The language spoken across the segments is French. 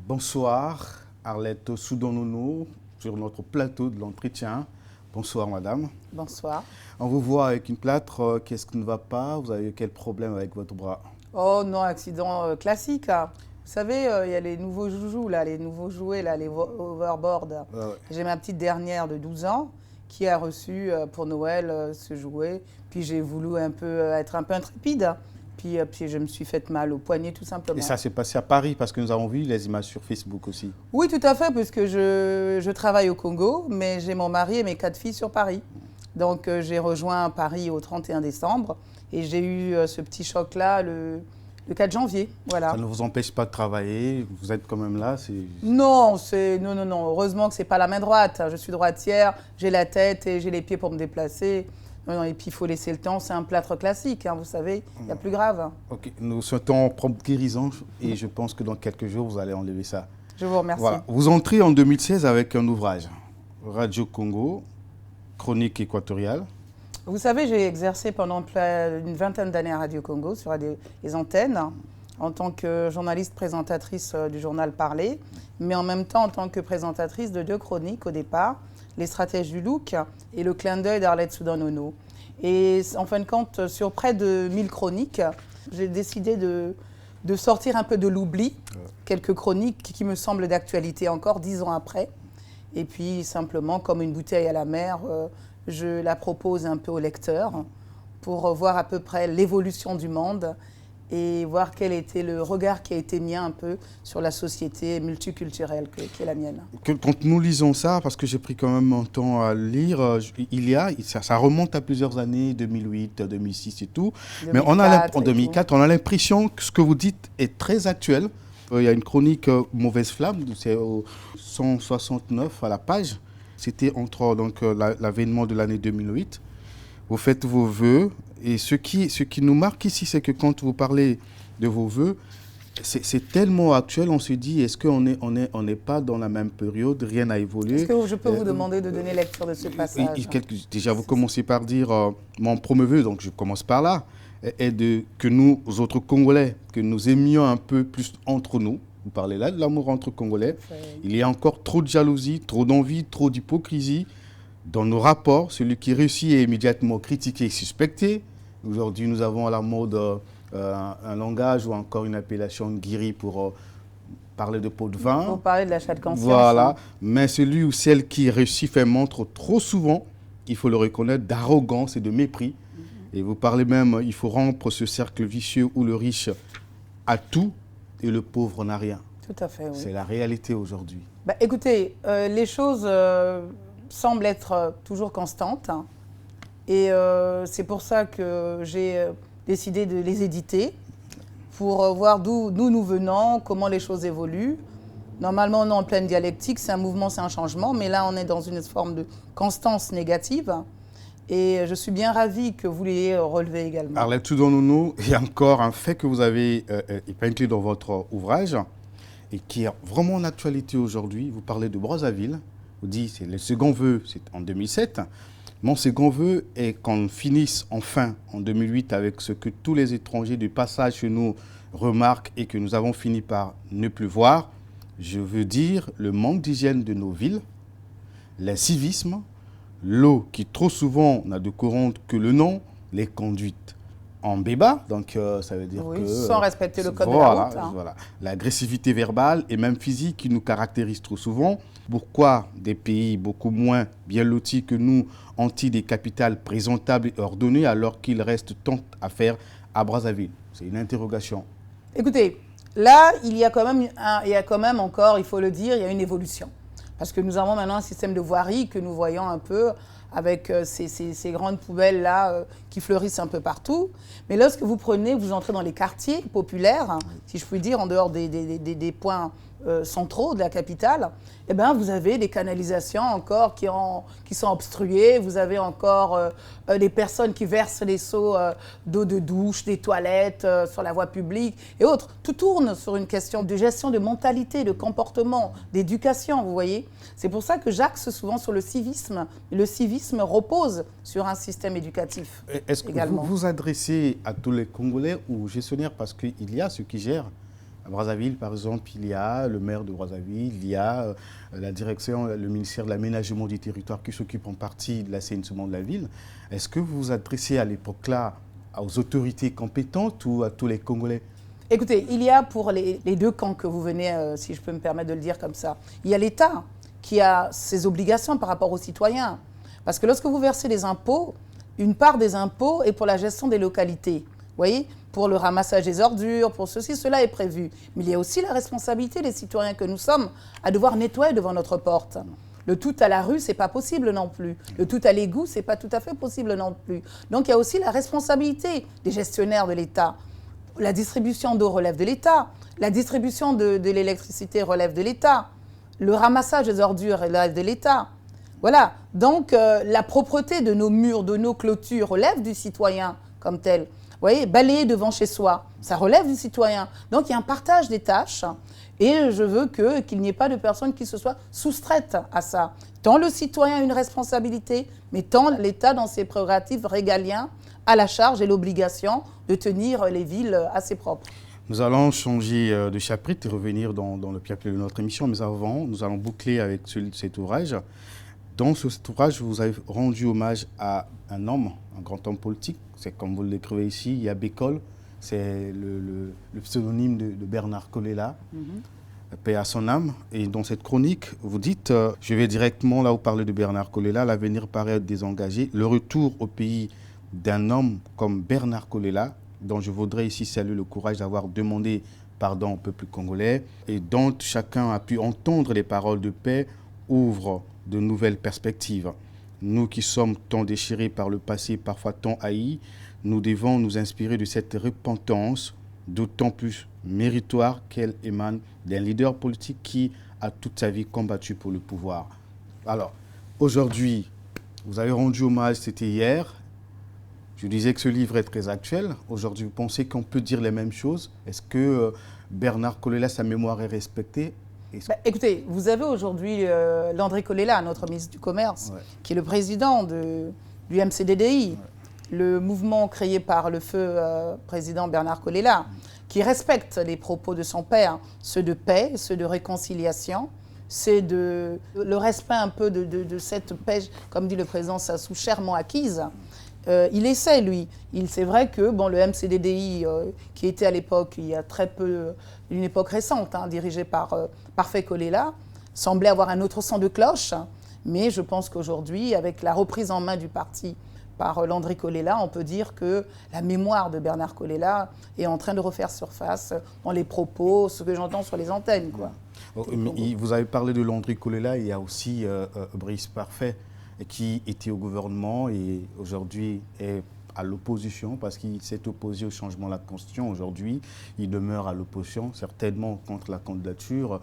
Bonsoir, Arlette Soudonono, sur notre plateau de l'entretien. Bonsoir, madame. Bonsoir. On vous voit avec une plâtre. Qu'est-ce qui ne va pas? Vous avez quel problème avec votre bras? Oh non, accident classique, hein. Vous savez, il y a les nouveaux joujoux, là, les nouveaux jouets, là, les overboard. Ouais. J'ai ma petite dernière de 12 ans qui a reçu pour Noël ce jouet. Puis j'ai voulu être un peu intrépide. Puis je me suis fait mal au poignet, tout simplement. Et ça s'est passé à Paris, parce que nous avons vu les images sur Facebook aussi. Oui, tout à fait, puisque je travaille au Congo, mais j'ai mon mari et mes 4 filles sur Paris. Donc j'ai rejoint Paris au 31 décembre et j'ai eu ce petit choc-là le 4 janvier. Voilà. Ça ne vous empêche pas de travailler, vous êtes quand même là. Non, non. Heureusement que ce n'est pas la main droite. Je suis droitière, j'ai la tête et j'ai les pieds pour me déplacer. Non, et puis il faut laisser le temps, c'est un plâtre classique, hein, vous savez, il y a plus grave. Ok, nous souhaitons prompt guérison et je pense que dans quelques jours, vous allez enlever ça. Je vous remercie. Voilà. Vous entrez en 2016 avec un ouvrage, Radio Congo, Chronique équatoriale. Vous savez, j'ai exercé pendant une vingtaine d'années à Radio Congo sur les antennes, en tant que journaliste présentatrice du journal Parler, mais en même temps en tant que présentatrice de 2 chroniques au départ, Les stratèges du look et Le clin d'œil d'Arlette Soudonono. Et en fin de compte, sur près de 1000 chroniques, j'ai décidé de sortir un peu de l'oubli, quelques chroniques qui me semblent d'actualité encore 10 ans après. Et puis simplement, comme une bouteille à la mer, je la propose un peu au lecteur pour voir à peu près l'évolution du monde et voir quel était le regard qui a été mis un peu sur la société multiculturelle qui est la mienne. Quand nous lisons ça, parce que j'ai pris quand même mon temps à lire, ça remonte à plusieurs années, 2008, 2006 et tout. 2004 mais en 2004, on a l'impression que ce que vous dites est très actuel. Il y a une chronique Mauvaise Flamme, c'est au 169 à la page. C'était entre l'avènement de l'année 2008. Vous faites vos vœux. Et ce qui nous marque ici, c'est que quand vous parlez de vos vœux, c'est tellement actuel, on se dit, est-ce qu'on n'est pas dans la même période, rien n'a évolué? Est-ce que je peux vous demander de donner lecture de ce passage? Déjà, vous commencez par dire, mon premier vœu, donc je commence par là, est que nous, autres Congolais, que nous aimions un peu plus entre nous. Vous parlez là de l'amour entre Congolais. Il y a encore trop de jalousie, trop d'envie, trop d'hypocrisie dans nos rapports. Celui qui réussit est immédiatement critiqué et suspecté. Aujourd'hui, nous avons à la mode un langage ou encore une appellation guérie pour parler de pot de vin. Pour parler de l'achat de conscience. Voilà. Mais celui ou celle qui réussit fait montre trop souvent, il faut le reconnaître, d'arrogance et de mépris. Et vous parlez même, il faut rompre ce cercle vicieux où le riche a tout et le pauvre n'a rien. Tout à fait, oui. C'est la réalité aujourd'hui. Écoutez, les choses semblent être toujours constantes. Et c'est pour ça que j'ai décidé de les éditer pour voir d'où nous venons, comment les choses évoluent. Normalement, on est en pleine dialectique, c'est un mouvement, c'est un changement, mais là, on est dans une forme de constance négative. Et je suis bien ravie que vous l'ayez relevé également. Arlette Soudonono, il y a encore un fait que vous avez épinglé dans votre ouvrage et qui est vraiment en actualité aujourd'hui. Vous parlez de Brazzaville, vous dites c'est le second vœu, c'est en 2007. Mon second vœu est qu'on finisse enfin en 2008 avec ce que tous les étrangers du passage chez nous remarquent et que nous avons fini par ne plus voir. Je veux dire le manque d'hygiène de nos villes, l'incivisme, l'eau qui trop souvent n'a de courante que le nom, les conduites en béba, donc ça veut dire que... sans respecter le code de la route. Hein. Voilà, l'agressivité verbale et même physique qui nous caractérise trop souvent. Pourquoi des pays beaucoup moins bien lotis que nous ont-ils des capitales présentables et ordonnées alors qu'il reste tant à faire à Brazzaville? C'est une interrogation. Écoutez, là, il y a quand même encore, il faut le dire, il y a une évolution. Parce que nous avons maintenant un système de voirie que nous voyons un peu avec ces grandes poubelles-là qui fleurissent un peu partout. Mais lorsque vous entrez dans les quartiers populaires, si je puis dire, en dehors des points centraux de la capitale, eh ben, vous avez des canalisations encore qui sont obstruées. Vous avez encore des personnes qui versent les seaux d'eau de douche, des toilettes sur la voie publique et autres. Tout tourne sur une question de gestion de mentalité, de comportement, d'éducation, vous voyez. C'est pour ça que j'axe souvent sur le civisme. Le civisme repose sur un système éducatif. Est-ce que vous vous adressez à tous les Congolais ou gestionnaires, parce qu'il y a ceux qui gèrent À Brazzaville, par exemple, il y a le maire de Brazzaville, il y a la direction, le ministère de l'Aménagement du territoire qui s'occupe en partie de l'assainissement de la ville. Est-ce que vous vous adressez à l'époque-là aux autorités compétentes ou à tous les Congolais? Écoutez, il y a pour les deux camps que vous venez, si je peux me permettre de le dire comme ça, il y a l'État qui a ses obligations par rapport aux citoyens. Parce que lorsque vous versez des impôts, une part des impôts est pour la gestion des localités. Vous voyez, pour le ramassage des ordures, pour ceci, cela est prévu. Mais il y a aussi la responsabilité des citoyens que nous sommes à devoir nettoyer devant notre porte. Le tout à la rue, ce n'est pas possible non plus. Le tout à l'égout, ce n'est pas tout à fait possible non plus. Donc il y a aussi la responsabilité des gestionnaires de l'État. La distribution d'eau relève de l'État. La distribution de l'électricité relève de l'État. Le ramassage des ordures relève de l'État. Voilà. Donc la propreté de nos murs, de nos clôtures relève du citoyen comme tel. Vous voyez, balayer devant chez soi, ça relève du citoyen. Donc il y a un partage des tâches et je veux qu'il n'y ait pas de personnes qui se soient soustraites à ça. Tant le citoyen a une responsabilité, mais tant l'État dans ses prérogatives régaliens a la charge et l'obligation de tenir les villes assez propres. Nous allons changer de chapitre et revenir dans le chapitre de notre émission, mais avant, nous allons boucler avec cet ouvrage. Dans cet ouvrage, vous avez rendu hommage à un homme, un grand homme politique. C'est comme vous le décrivez ici, il y a Bécole, c'est le pseudonyme de Bernard Kolela, paix à son âme. Et dans cette chronique, vous dites, je vais directement là où parler de Bernard Kolela, l'avenir paraît désengagé, le retour au pays d'un homme comme Bernard Kolela, dont je voudrais ici saluer le courage d'avoir demandé pardon au peuple congolais et dont chacun a pu entendre les paroles de paix, ouvre de nouvelles perspectives. Nous qui sommes tant déchirés par le passé, parfois tant haïs, nous devons nous inspirer de cette repentance, d'autant plus méritoire qu'elle émane d'un leader politique qui a toute sa vie combattu pour le pouvoir. Alors, aujourd'hui, vous avez rendu hommage, c'était hier. Je disais que ce livre est très actuel. Aujourd'hui, vous pensez qu'on peut dire les mêmes choses? Est-ce que Bernard Kolela, sa mémoire est respectée? Écoutez, vous avez aujourd'hui Landry Kolela, notre ministre du Commerce, qui est le président du MCDDI, le mouvement créé par le feu président Bernard Kolela, qui respecte les propos de son père, ceux de paix, ceux de réconciliation, c'est le respect un peu de cette paix, comme dit le président Sassou, chèrement acquise. Il essaie, lui. C'est vrai que le MCDDI, qui était à l'époque, il y a très peu, une époque récente, dirigée par Parfait Kolela, semblait avoir un autre son de cloche. Mais je pense qu'aujourd'hui, avec la reprise en main du parti par Landry Kolela, on peut dire que la mémoire de Bernard Kolela est en train de refaire surface dans les propos, ce que j'entends sur les antennes, quoi. Vous avez parlé de Landry Kolela, il y a aussi Brice Parfait, qui était au gouvernement et aujourd'hui est à l'opposition parce qu'il s'est opposé au changement de la Constitution. Aujourd'hui, il demeure à l'opposition, certainement contre la candidature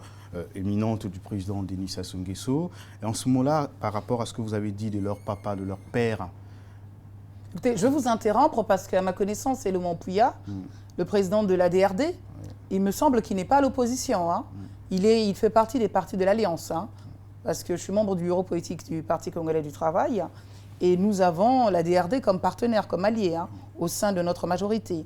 éminente du président Denis Sassou Nguesso. Et en ce moment-là, par rapport à ce que vous avez dit de leur papa, de leur père... Écoutez, je vais vous interrompre parce qu'à ma connaissance, c'est Laurent Pouya, le président de la DRD. Il me semble qu'il n'est pas à l'opposition. Il fait partie des partis de l'Alliance. Parce que je suis membre du bureau politique du Parti congolais du travail et nous avons la DRD comme partenaire, comme allié au sein de notre majorité.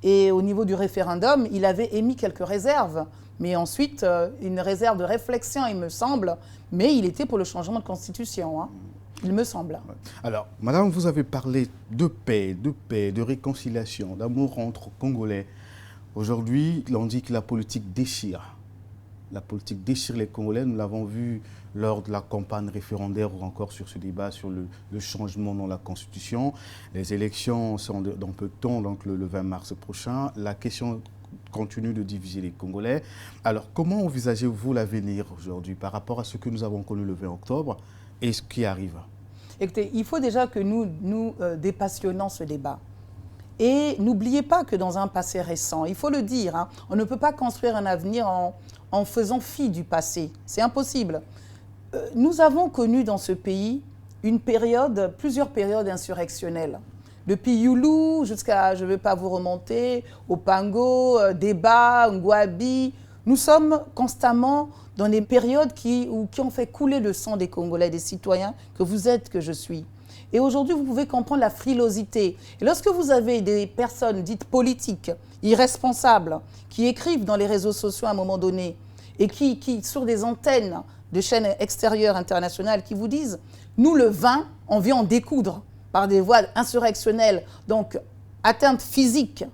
Et au niveau du référendum, il avait émis quelques réserves, mais ensuite une réserve de réflexion, il me semble, mais il était pour le changement de constitution, il me semble. Alors, madame, vous avez parlé de paix, de réconciliation, d'amour entre Congolais. Aujourd'hui, on dit que la politique déchire. La politique déchire les Congolais, nous l'avons vu lors de la campagne référendaire ou encore sur ce débat sur le changement dans la Constitution. Les élections sont dans peu de temps, donc le 20 mars prochain. La question continue de diviser les Congolais. Alors, comment envisagez-vous l'avenir aujourd'hui par rapport à ce que nous avons connu le 20 octobre et ce qui arrive? Écoutez, il faut déjà que nous dépassionnions ce débat. Et n'oubliez pas que dans un passé récent, il faut le dire, on ne peut pas construire un avenir en faisant fi du passé. C'est impossible. Nous avons connu dans ce pays plusieurs périodes insurrectionnelles. Depuis Youlou jusqu'à, je ne vais pas vous remonter, au Pango, Déba, Ngouabi. Nous sommes constamment dans des périodes qui ont fait couler le sang des Congolais, des citoyens que vous êtes, que je suis. Et aujourd'hui, vous pouvez comprendre la frilosité. Et lorsque vous avez des personnes dites politiques irresponsables qui écrivent dans les réseaux sociaux à un moment donné et qui sur des antennes de chaînes extérieures internationales qui vous disent « Nous, le vin, on vient en découdre par des voies insurrectionnelles, donc atteinte physique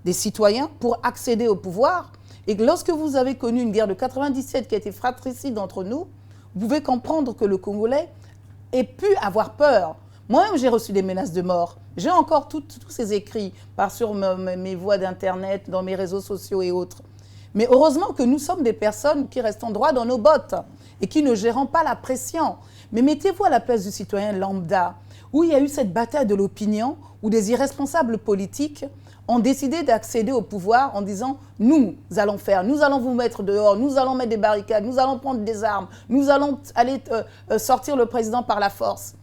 des citoyens pour accéder au pouvoir. » Et que lorsque vous avez connu une guerre de 97 qui a été fratricide entre nous, vous pouvez comprendre que le Congolais ait pu avoir peur. Moi-même, j'ai reçu des menaces de mort. J'ai encore tous ces écrits sur mes voies d'Internet, dans mes réseaux sociaux et autres. Mais heureusement que nous sommes des personnes qui restons droits dans nos bottes et qui ne gérons pas la pression. Mais mettez-vous à la place du citoyen lambda, où il y a eu cette bataille de l'opinion, où des irresponsables politiques ont décidé d'accéder au pouvoir en disant « Nous allons faire, nous allons vous mettre dehors, nous allons mettre des barricades, nous allons prendre des armes, nous allons aller sortir le président par la force ».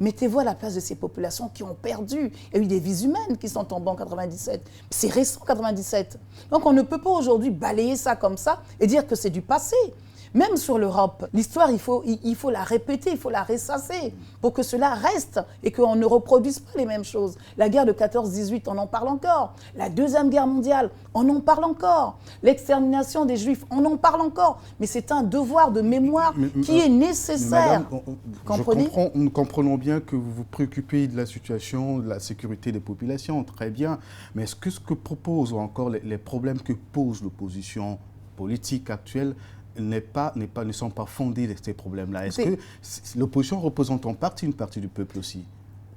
Mettez-vous à la place de ces populations qui ont perdu. Il y a eu des vies humaines qui sont tombées en 97. C'est récent, 97. Donc on ne peut pas aujourd'hui balayer ça comme ça et dire que c'est du passé. Même sur l'Europe, l'histoire, il faut la répéter, il faut la ressasser pour que cela reste et qu'on ne reproduise pas les mêmes choses. La guerre de 14-18, on en parle encore. La Deuxième Guerre mondiale, on en parle encore. L'extermination des Juifs, on en parle encore. Mais c'est un devoir de mémoire qui est nécessaire. Madame, nous comprenons bien que vous vous préoccupez de la situation, de la sécurité des populations, très bien. Mais est-ce que ce que propose, ou encore les problèmes que pose l'opposition politique actuelle, ne sont pas fondés de ces problèmes-là? Est-ce que l'opposition représente en partie une partie du peuple aussi?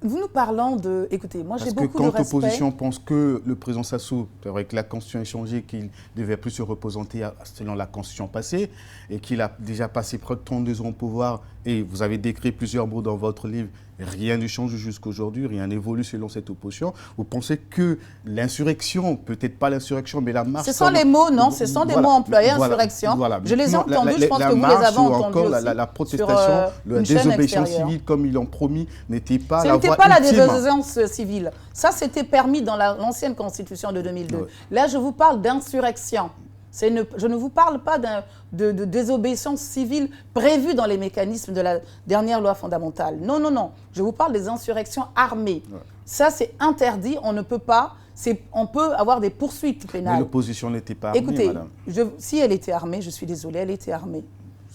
Nous nous parlons de... Écoutez, moi j'ai beaucoup de respect. Parce que quand l'opposition pense que le président Sassou, c'est vrai que la Constitution a changé, qu'il ne devait plus se représenter selon la Constitution passée, et qu'il a déjà passé près de 32 ans au pouvoir, et vous avez décrit plusieurs mots dans votre livre, rien ne change jusqu'à aujourd'hui, rien n'évolue selon cette opposition. Vous pensez que l'insurrection, peut-être pas l'insurrection, mais la marche... Ce sont les mots, non? Ce sont des mots employés, insurrection. Voilà. Je les ai entendus, je pense que vous les avez entendus aussi. La protestation, la désobéissance civile, comme ils l'ont promis, n'était pas la voie ultime. Ce n'était pas la désobéissance civile. Ça, c'était permis dans l'ancienne Constitution de 2002. Ouais. Là, je vous parle d'insurrection. Je ne vous parle pas de désobéissance civile prévue dans les mécanismes de la dernière loi fondamentale. Non, non, non. Je vous parle des insurrections armées. Ouais. Ça, c'est interdit. On ne peut pas... On peut avoir des poursuites pénales. Mais l'opposition n'était pas armée, écoutez, madame. Si elle était armée, je suis désolée, elle était armée.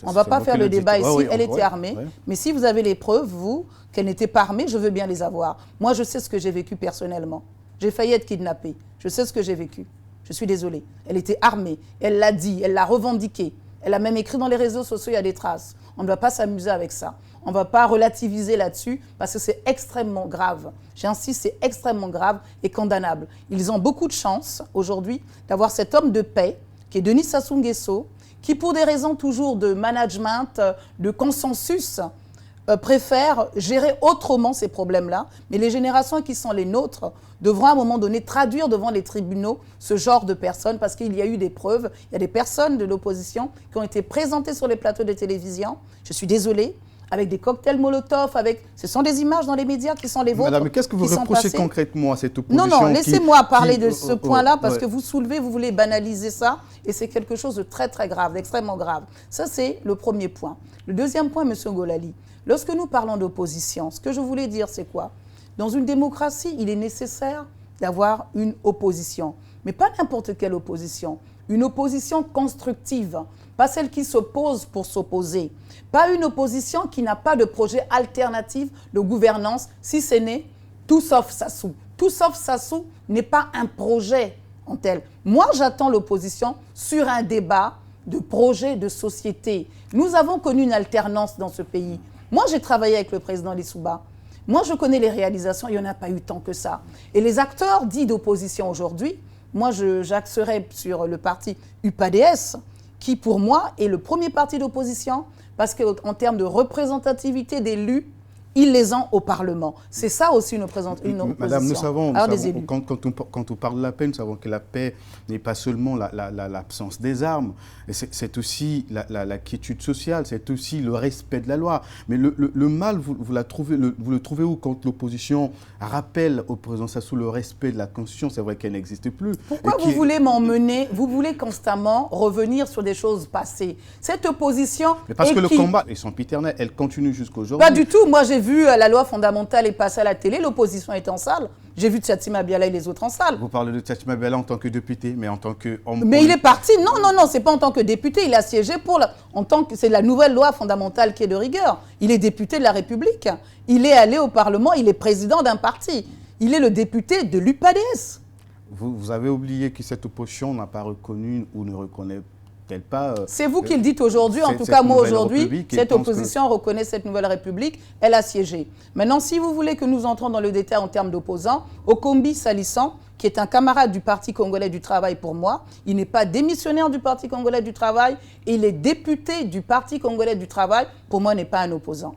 On ne va pas faire le débat ici, elle était armée. Ouais. Mais si vous avez les preuves, vous, qu'elle n'était pas armée, je veux bien les avoir. Moi, je sais ce que j'ai vécu personnellement. J'ai failli être kidnappée. Je sais ce que j'ai vécu. Je suis désolée. Elle était armée. Elle l'a dit, elle l'a revendiqué. Elle a même écrit dans les réseaux sociaux, il y a des traces. On ne va pas s'amuser avec ça. On ne va pas relativiser là-dessus parce que c'est extrêmement grave. J'insiste, c'est extrêmement grave et condamnable. Ils ont beaucoup de chance aujourd'hui d'avoir cet homme de paix qui est Denis Sassou Nguesso, qui pour des raisons toujours de management, de consensus, préfèrent gérer autrement ces problèmes-là. Mais les générations qui sont les nôtres devront à un moment donné traduire devant les tribunaux ce genre de personnes parce qu'il y a eu des preuves. Il y a des personnes de l'opposition qui ont été présentées sur les plateaux de télévision. Je suis désolée. Avec des cocktails Molotov, ce sont des images dans les médias qui sont les vôtres. Madame, mais qu'est-ce que vous reprochez concrètement à cette opposition? Non, non, laissez-moi parler de ce point-là parce que vous soulevez, vous voulez banaliser ça et c'est quelque chose de très très grave, d'extrêmement grave. Ça, c'est le premier point. Le deuxième point, M. Ngolali, lorsque nous parlons d'opposition, ce que je voulais dire, c'est quoi? Dans une démocratie, il est nécessaire d'avoir une opposition, mais pas n'importe quelle opposition. Une opposition constructive, pas celle qui s'oppose pour s'opposer. Pas une opposition qui n'a pas de projet alternatif de gouvernance, si ce n'est tout sauf Sassou. Tout sauf Sassou n'est pas un projet en tel. Moi, j'attends l'opposition sur un débat de projet de société. Nous avons connu une alternance dans ce pays. Moi, j'ai travaillé avec le président Lissouba. Moi, je connais les réalisations, il n'y en a pas eu tant que ça. Et les acteurs dits d'opposition aujourd'hui, moi, j'axerai sur le parti UPADS, qui, pour moi, est le premier parti d'opposition, parce qu'en termes de représentativité d'élus, ils les ont au Parlement. C'est ça aussi une opposition. Madame, nous savons quand on parle de la paix, nous savons que la paix n'est pas seulement l'absence des armes, c'est aussi la quiétude sociale, c'est aussi le respect de la loi. Mais le mal, vous le trouvez où quand l'opposition rappelle au président Sassou le respect de la Constitution? C'est vrai qu'elle n'existe plus. Pourquoi vous voulez m'emmener, vous voulez constamment revenir sur des choses passées? Cette opposition... Mais parce que le combat est sempiternel, elle continue jusqu'à aujourd'hui. Pas du tout, moi j'ai vu la loi fondamentale est passée à la télé, l'opposition était en salle. J'ai vu Tchatima Biala et les autres en salle. Vous parlez de Tchatima Biala en tant que député, mais en tant que homme. Mais il est parti. Non, non, non, c'est pas en tant que député. Il a siégé en tant que c'est la nouvelle loi fondamentale qui est de rigueur. Il est député de la République. Il est allé au Parlement. Il est président d'un parti. Il est le député de l'UPADS. Vous avez oublié que cette opposition n'a pas reconnu ou ne reconnaît pas. C'est vous qui le dites aujourd'hui. En tout cas, moi aujourd'hui, cette opposition reconnaît cette nouvelle République. Elle a siégé. Maintenant, si vous voulez que nous entrons dans le détail en termes d'opposants, Okombi Salissan, qui est un camarade du Parti congolais du travail pour moi, il n'est pas démissionnaire du Parti congolais du travail, il est député du Parti congolais du travail, pour moi, n'est pas un opposant.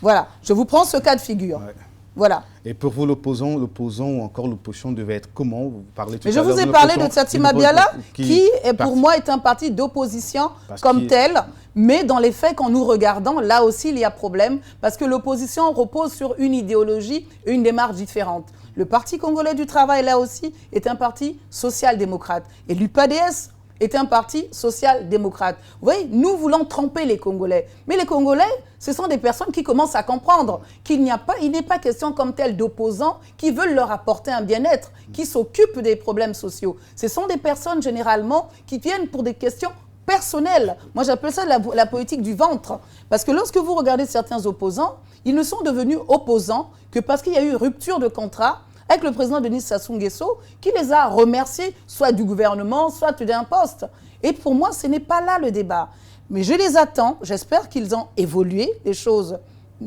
Voilà, je vous prends ce cas de figure. Ouais. Voilà. Et pour vous, l'opposant ou encore l'opposition devait être comment? Vous parlez tout Mais je vous ai parlé de Tchatima Biala, qui pour moi est un parti d'opposition comme tel. Mais dans les faits, quand nous regardons, là aussi, il y a problème, parce que l'opposition repose sur une idéologie et une démarche différente. Le Parti congolais du travail, là aussi, est un parti social-démocrate. Et l'UPADS est un parti social-démocrate. Vous voyez, nous voulons tromper les Congolais. Mais les Congolais, ce sont des personnes qui commencent à comprendre qu'il n'est pas question comme tel d'opposants qui veulent leur apporter un bien-être, qui s'occupent des problèmes sociaux. Ce sont des personnes, généralement, qui viennent pour des questions personnelles. Moi, j'appelle ça la politique du ventre. Parce que lorsque vous regardez certains opposants, ils ne sont devenus opposants que parce qu'il y a eu rupture de contrat avec le président Denis Sassou Nguesso, qui les a remerciés, soit du gouvernement, soit d'un poste. Et pour moi, ce n'est pas là le débat. Mais je les attends, j'espère qu'ils ont évolué, les choses,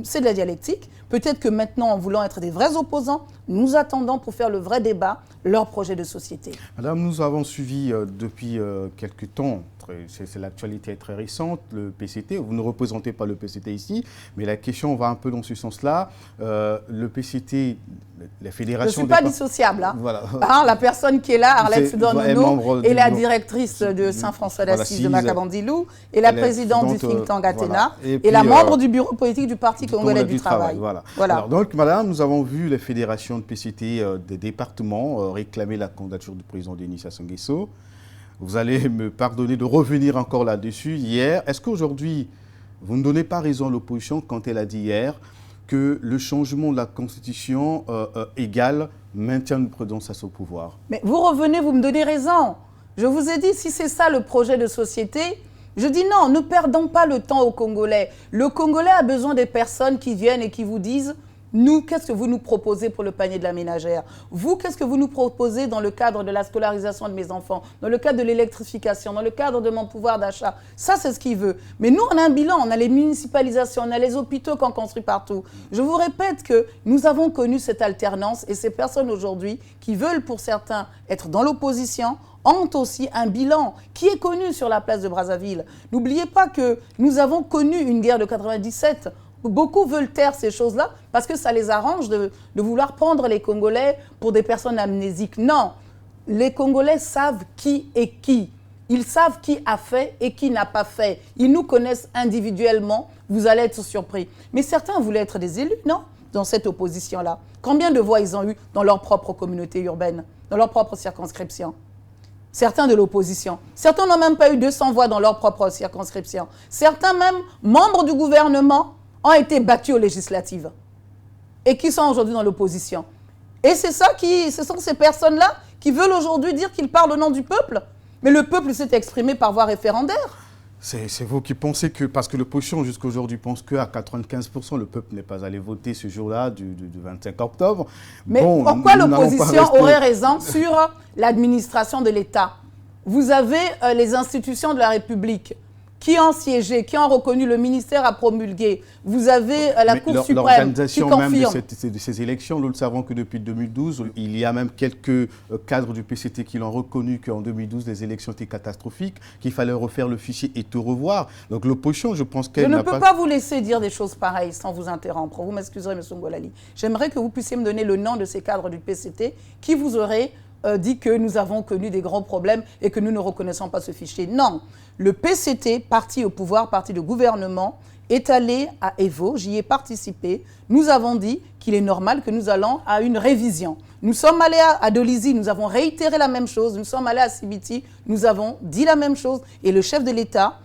c'est de la dialectique. Peut-être que maintenant, en voulant être des vrais opposants, nous attendons pour faire le vrai débat, leur projet de société. Madame, nous avons suivi depuis quelques temps, l'actualité est très récente, le PCT. Vous ne représentez pas le PCT ici, mais la question va un peu dans ce sens-là. Le PCT, la fédération... Je ne suis pas dissociable. Hein. Voilà. Hein, la personne qui est là, Arlette Soudan-Nono, est la directrice de Saint-François d'Assise de Makabandilou, et la présidente du think tank Athéna, et la membre du bureau politique du Parti congolais du travail. Voilà. Alors, donc, madame, nous avons vu les fédérations de PCT des départements réclamer la candidature du président Denis Sassou Nguesso. Vous allez me pardonner de revenir encore là-dessus. Hier, est-ce qu'aujourd'hui, vous ne donnez pas raison à l'opposition quand elle a dit hier que le changement de la Constitution égale maintien du président Sassou au pouvoir? Mais vous revenez, vous me donnez raison. Je vous ai dit, si c'est ça le projet de société, je dis non, ne perdons pas le temps aux Congolais. Le Congolais a besoin des personnes qui viennent et qui vous disent « Nous, qu'est-ce que vous nous proposez pour le panier de la ménagère? Vous, qu'est-ce que vous nous proposez dans le cadre de la scolarisation de mes enfants, dans le cadre de l'électrification, dans le cadre de mon pouvoir d'achat ?» Ça, c'est ce qu'il veut. Mais nous, on a un bilan, on a les municipalisations, on a les hôpitaux qu'on construit partout. Je vous répète que nous avons connu cette alternance et ces personnes aujourd'hui qui veulent, pour certains, être dans l'opposition, ont aussi un bilan qui est connu sur la place de Brazzaville. N'oubliez pas que nous avons connu une guerre de 97. Beaucoup veulent taire ces choses-là parce que ça les arrange de vouloir prendre les Congolais pour des personnes amnésiques. Non, les Congolais savent qui est qui. Ils savent qui a fait et qui n'a pas fait. Ils nous connaissent individuellement. Vous allez être surpris. Mais certains voulaient être des élus, non? Dans cette opposition-là. Combien de voix ils ont eu dans leur propre communauté urbaine, dans leur propre circonscription? Certains de l'opposition. Certains n'ont même pas eu 200 voix dans leur propre circonscription. Certains même, membres du gouvernement, ont été battus aux législatives et qui sont aujourd'hui dans l'opposition. Et ce sont ces personnes-là qui veulent aujourd'hui dire qu'ils parlent au nom du peuple. Mais le peuple s'est exprimé par voie référendaire. C'est vous qui pensez que, parce que l'opposition jusqu'à aujourd'hui pense qu'à 95%, le peuple n'est pas allé voter ce jour-là du 25 octobre. Mais bon, pourquoi l'opposition aurait raison sur l'administration de l'État? Vous avez les institutions de la République qui ont siégé, qui ont reconnu, le ministère a promulgué. Vous avez la Cour suprême qui confirme. L'organisation même de ces élections, nous le savons que depuis 2012, il y a même quelques cadres du PCT qui l'ont reconnu qu'en 2012, les élections étaient catastrophiques, qu'il fallait refaire le fichier et tout revoir. Donc l'opposition, je pense qu'elle n'a pas... Je ne peux pas vous laisser dire des choses pareilles sans vous interrompre. Vous m'excuserez, M. Ngolali. J'aimerais que vous puissiez me donner le nom de ces cadres du PCT qui vous auraient dit que nous avons connu des grands problèmes et que nous ne reconnaissons pas ce fichier. Non. Le PCT, parti au pouvoir, parti de gouvernement, est allé à Evo, j'y ai participé. Nous avons dit qu'il est normal que nous allons à une révision. Nous sommes allés à Dolisie, nous avons réitéré la même chose. Nous sommes allés à Sibiti, nous avons dit la même chose. Et le chef de l'État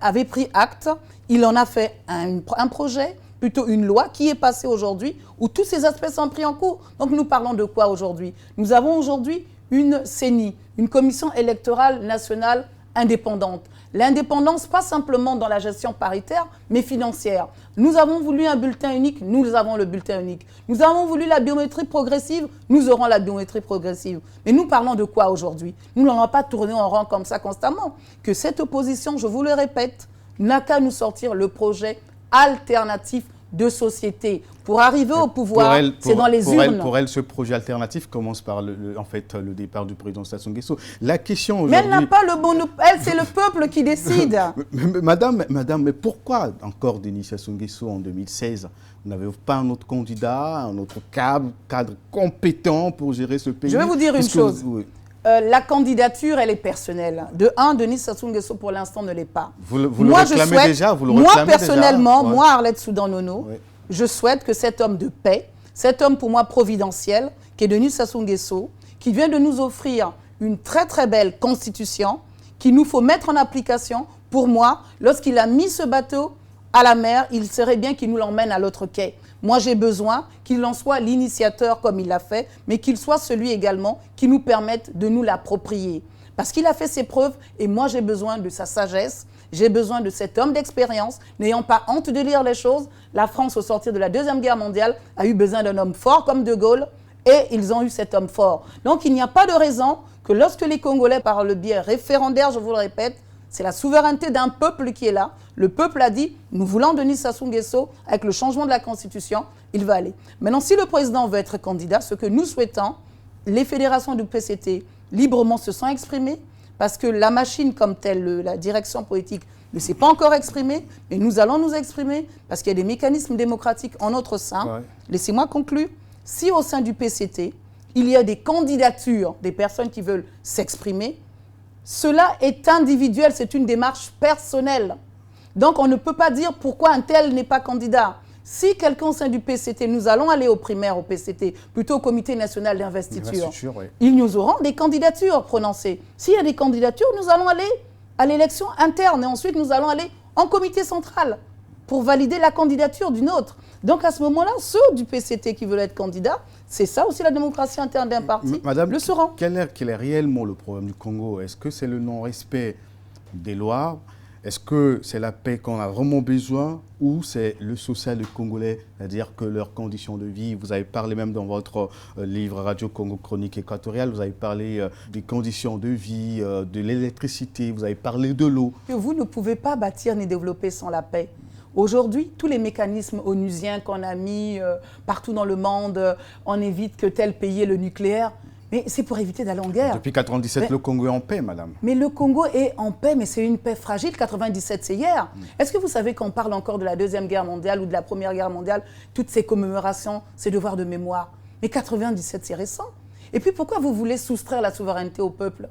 avait pris acte, il en a fait un projet plutôt une loi qui est passée aujourd'hui où tous ces aspects sont pris en compte. Donc nous parlons de quoi aujourd'hui? Nous avons aujourd'hui une CENI, une commission électorale nationale indépendante. L'indépendance, pas simplement dans la gestion paritaire, mais financière. Nous avons voulu un bulletin unique, nous avons le bulletin unique. Nous avons voulu la biométrie progressive, nous aurons la biométrie progressive. Mais nous parlons de quoi aujourd'hui? Nous n'allons pas tourner en rond comme ça constamment. Que cette opposition, je vous le répète, n'a qu'à nous sortir le projet alternatif de société. Pour arriver au pouvoir, c'est dans les urnes. Pour elle, ce projet alternatif commence par en fait, le départ du président Sassou Nguesso. La question aujourd'hui... Mais elle n'a pas le bon... Elle, c'est le peuple qui décide. Madame, mais pourquoi encore Denis Sassou Nguesso en 2016? Vous n'avez pas un autre candidat, un autre cadre compétent pour gérer ce pays? Je vais vous dire une chose. La candidature, elle est personnelle. De un, Denis Sassou Nguesso, pour l'instant, ne l'est pas. Vous le réclamez déjà, vous le réclamez moi, personnellement, déjà. Moi, Arlette Soudan-Nono, je souhaite que cet homme de paix, cet homme pour moi providentiel, qui est Denis Sassou Nguesso, qui vient de nous offrir une très très belle constitution, qu'il nous faut mettre en application, pour moi, lorsqu'il a mis ce bateau à la mer, il serait bien qu'il nous l'emmène à l'autre quai. Moi, j'ai besoin qu'il en soit l'initiateur comme il l'a fait, mais qu'il soit celui également qui nous permette de nous l'approprier. Parce qu'il a fait ses preuves et moi, j'ai besoin de sa sagesse, j'ai besoin de cet homme d'expérience. N'ayant pas honte de lire les choses, la France, au sortir de la Deuxième Guerre mondiale, a eu besoin d'un homme fort comme De Gaulle et ils ont eu cet homme fort. Donc, il n'y a pas de raison que lorsque les Congolais, par le biais référendaire, je vous le répète, c'est la souveraineté d'un peuple qui est là. Le peuple a dit, nous voulons Denis Sassou Nguesso, avec le changement de la Constitution, il va aller. Maintenant, si le président veut être candidat, ce que nous souhaitons, les fédérations du PCT librement se sont exprimées, parce que la machine comme telle, la direction politique, ne s'est pas encore exprimée, mais nous allons nous exprimer, parce qu'il y a des mécanismes démocratiques en notre sein. Ouais. Laissez-moi conclure. Si au sein du PCT, il y a des candidatures, des personnes qui veulent s'exprimer, cela est individuel, c'est une démarche personnelle. Donc, on ne peut pas dire pourquoi un tel n'est pas candidat. Si quelqu'un au sein du PCT, nous allons aller aux primaires au PCT, plutôt au Comité national d'investiture, oui. Ils nous auront des candidatures prononcées. S'il y a des candidatures, nous allons aller à l'élection interne et ensuite nous allons aller en comité central pour valider la candidature d'une autre. Donc, à ce moment-là, ceux du PCT qui veulent être candidats, c'est ça aussi la démocratie interne d'un parti, Madame, le seront. Quel est réellement le problème du Congo? Est-ce que c'est le non-respect des lois? Est-ce que c'est la paix qu'on a vraiment besoin ou c'est le social des Congolais, c'est-à-dire que leurs conditions de vie, vous avez parlé même dans votre livre Radio Congo Chronique équatoriale, vous avez parlé des conditions de vie, de l'électricité, vous avez parlé de l'eau. Vous ne pouvez pas bâtir ni développer sans la paix. Aujourd'hui, tous les mécanismes onusiens qu'on a mis partout dans le monde, on évite que tel pays ait le nucléaire. Mais c'est pour éviter d'aller en guerre. Depuis 1997, le Congo est en paix, madame. Mais le Congo est en paix, mais c'est une paix fragile. 1997, c'est hier. Est-ce que vous savez qu'on parle encore de la Deuxième Guerre mondiale ou de la Première Guerre mondiale? Toutes ces commémorations, ces devoirs de mémoire. Mais 1997, c'est récent. Et puis pourquoi vous voulez soustraire la souveraineté au peuple?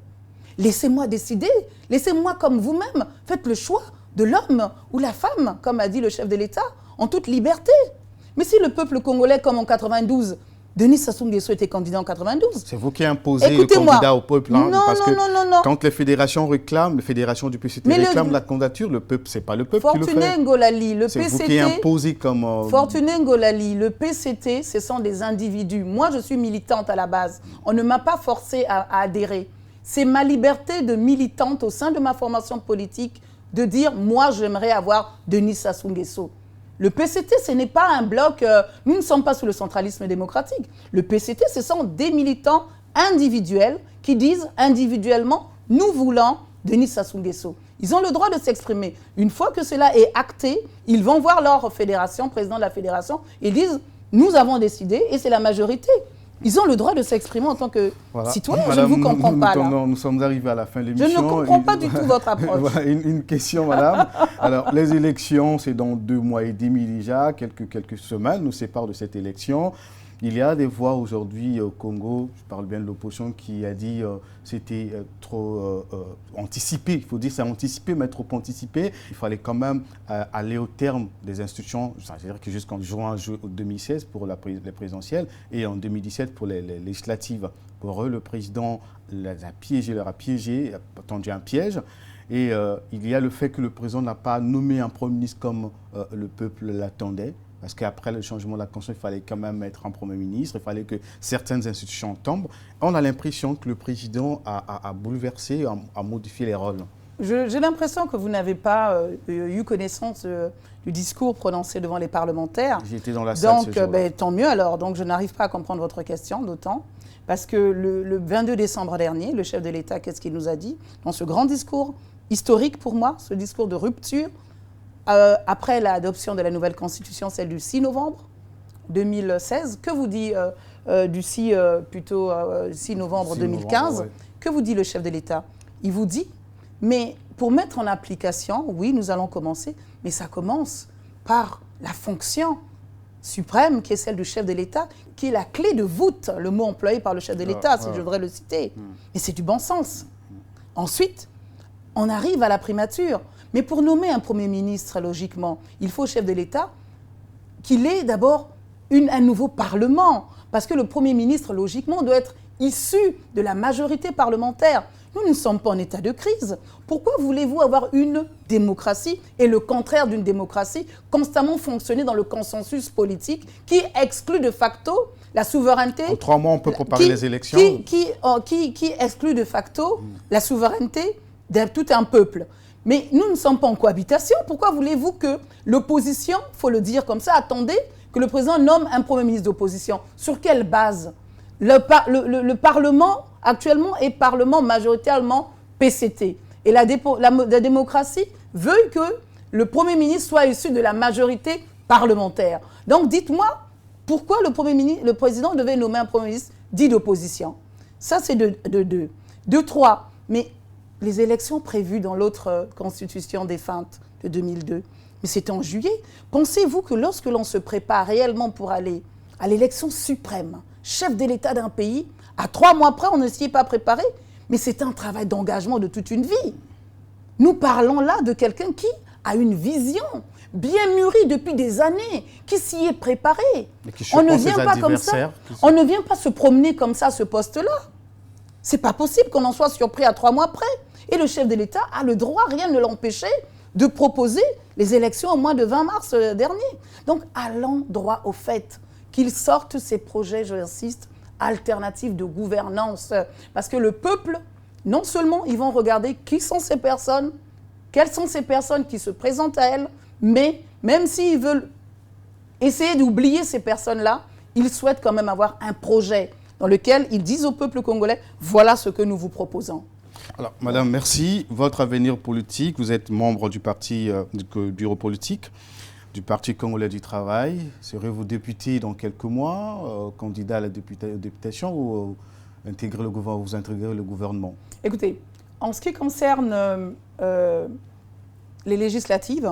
Laissez-moi décider. Laissez-moi comme vous-même. Faites le choix de l'homme ou la femme, comme a dit le chef de l'État, en toute liberté. Mais si le peuple congolais, comme en 92, Denis Sassou Nguesso était candidat en 92. C'est vous qui imposez le candidat au peuple. Hein, non, parce non, que non. Quand les fédérations réclament, les fédérations du PCT réclament la candidature, le peuple, c'est pas le peuple qui le fait. Fortuné Ngolali, le PCT... C'est vous qui imposez comme... Fortuné Ngolali, le PCT, ce sont des individus. Moi, je suis militante à la base. On ne m'a pas forcée à adhérer. C'est ma liberté de militante au sein de ma formation politique de dire, moi, j'aimerais avoir Denis Sassou Nguesso. Le PCT, ce n'est pas un bloc, nous ne sommes pas sous le centralisme démocratique. Le PCT, ce sont des militants individuels qui disent individuellement, nous voulons Denis Sassou Nguesso. Ils ont le droit de s'exprimer. Une fois que cela est acté, ils vont voir leur fédération, président de la fédération, et disent, nous avons décidé, et c'est la majorité. Ils ont le droit de s'exprimer en tant que citoyen. Madame, je ne vous comprends pas. Nous sommes arrivés à la fin de l'émission. Je ne comprends pas du tout votre approche. Voilà, une question, madame. Alors, les élections, c'est dans 2 mois et demi déjà. Quelques semaines nous séparent de cette élection. Il y a des voix aujourd'hui au Congo, je parle bien de l'opposition, qui a dit c'était trop anticipé. Il faut dire c'est anticipé, mais trop anticipé. Il fallait quand même aller au terme des institutions, c'est-à-dire que jusqu'en juin 2016 pour les présidentielles et en 2017 pour les législatives. Pour eux, le président leur a piégé, a tendu un piège. Et il y a le fait que le président n'a pas nommé un Premier ministre comme le peuple l'attendait. Parce qu'après le changement de la Constitution, il fallait quand même mettre un Premier ministre, il fallait que certaines institutions tombent. On a l'impression que le président a bouleversé, a modifié les rôles. J'ai l'impression que vous n'avez pas eu connaissance du discours prononcé devant les parlementaires. J'étais dans la salle ce jour-là. Donc, tant mieux alors. Donc, je n'arrive pas à comprendre votre question, d'autant. Parce que le 22 décembre dernier, le chef de l'État, qu'est-ce qu'il nous a dit dans ce grand discours historique pour moi, ce discours de rupture, après l'adoption de la nouvelle Constitution, celle du 6 novembre 2016, que vous dit du 6 novembre 2015, ouais. Que vous dit le chef de l'État? Il vous dit, mais pour mettre en application, oui, nous allons commencer, mais ça commence par la fonction suprême qui est celle du chef de l'État, qui est la clé de voûte, le mot employé par le chef de l'État, si je devrais le citer. Et c'est du bon sens. Ensuite, on arrive à la primature. Mais pour nommer un Premier ministre, logiquement, il faut au chef de l'État qu'il ait d'abord un nouveau Parlement. Parce que le Premier ministre, logiquement, doit être issu de la majorité parlementaire. Nous ne sommes pas en état de crise. Pourquoi voulez-vous avoir une démocratie et le contraire d'une démocratie, constamment fonctionner dans le consensus politique qui exclut de facto la souveraineté? En 3 mois, on peut préparer les élections. Qui exclut de facto la souveraineté de tout un peuple. Mais nous ne sommes pas en cohabitation. Pourquoi voulez-vous que l'opposition, il faut le dire comme ça, attendez que le président nomme un Premier ministre d'opposition? Sur quelle base? Le Parlement, actuellement, est Parlement majoritairement PCT. Et la démocratie veut que le Premier ministre soit issu de la majorité parlementaire. Donc, dites-moi, pourquoi le président devait nommer un Premier ministre dit d'opposition? Ça, c'est de 2. De 3. Mais les élections prévues dans l'autre constitution défunte de 2002, mais c'était en juillet. Pensez-vous que lorsque l'on se prépare réellement pour aller à l'élection suprême, chef de l'État d'un pays, à 3 mois près, on ne s'y est pas préparé? Mais c'est un travail d'engagement de toute une vie. Nous parlons là de quelqu'un qui a une vision bien mûrie depuis des années, qui s'y est préparé. On ne vient pas comme ça. On ne vient pas se promener comme ça à ce poste-là. C'est pas possible qu'on en soit surpris à 3 mois près. Et le chef de l'État a le droit, rien ne l'empêchait, de proposer les élections au mois de 20 mars dernier. Donc, allons droit au fait qu'il sorte ces projets, j'insiste, alternatifs de gouvernance. Parce que le peuple, non seulement ils vont regarder qui sont ces personnes, quelles sont ces personnes qui se présentent à elles, mais même s'ils veulent essayer d'oublier ces personnes-là, ils souhaitent quand même avoir un projet dans lequel ils disent au peuple congolais, voilà ce que nous vous proposons. Alors, madame, merci. Votre avenir politique, vous êtes membre du parti, du bureau politique, du Parti congolais du travail. Serez-vous député dans quelques mois, candidat à la députation ou vous intégrez le gouvernement? Écoutez, en ce qui concerne les législatives,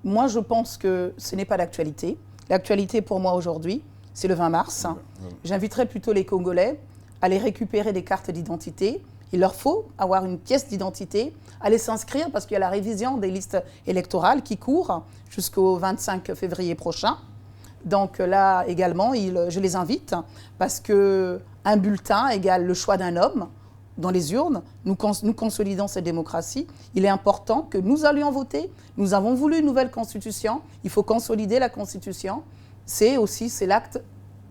moi je pense que ce n'est pas d'actualité. L'actualité pour moi aujourd'hui, c'est le 20 mars. J'inviterai plutôt les Congolais à aller récupérer des cartes d'identité. Il leur faut avoir une pièce d'identité, aller s'inscrire parce qu'il y a la révision des listes électorales qui court jusqu'au 25 février prochain. Donc là également, je les invite parce qu'un bulletin égale le choix d'un homme dans les urnes. Nous consolidons cette démocratie. Il est important que nous allions voter. Nous avons voulu une nouvelle constitution. Il faut consolider la constitution. C'est l'acte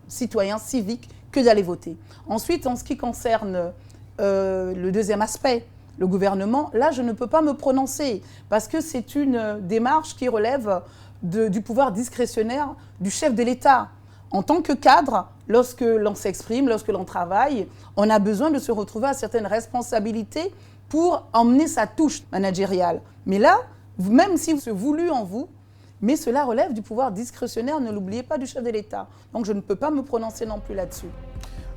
citoyen civique que d'aller voter. Ensuite, en ce qui concerne le deuxième aspect, le gouvernement, là, je ne peux pas me prononcer parce que c'est une démarche qui relève du pouvoir discrétionnaire du chef de l'État. En tant que cadre, lorsque l'on s'exprime, lorsque l'on travaille, on a besoin de se retrouver à certaines responsabilités pour emmener sa touche managériale. Mais là, même si c'est voulu en vous, mais cela relève du pouvoir discrétionnaire, ne l'oubliez pas, du chef de l'État. Donc je ne peux pas me prononcer non plus là-dessus.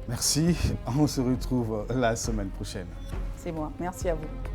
Merci. On se retrouve la semaine prochaine. C'est moi. Merci à vous.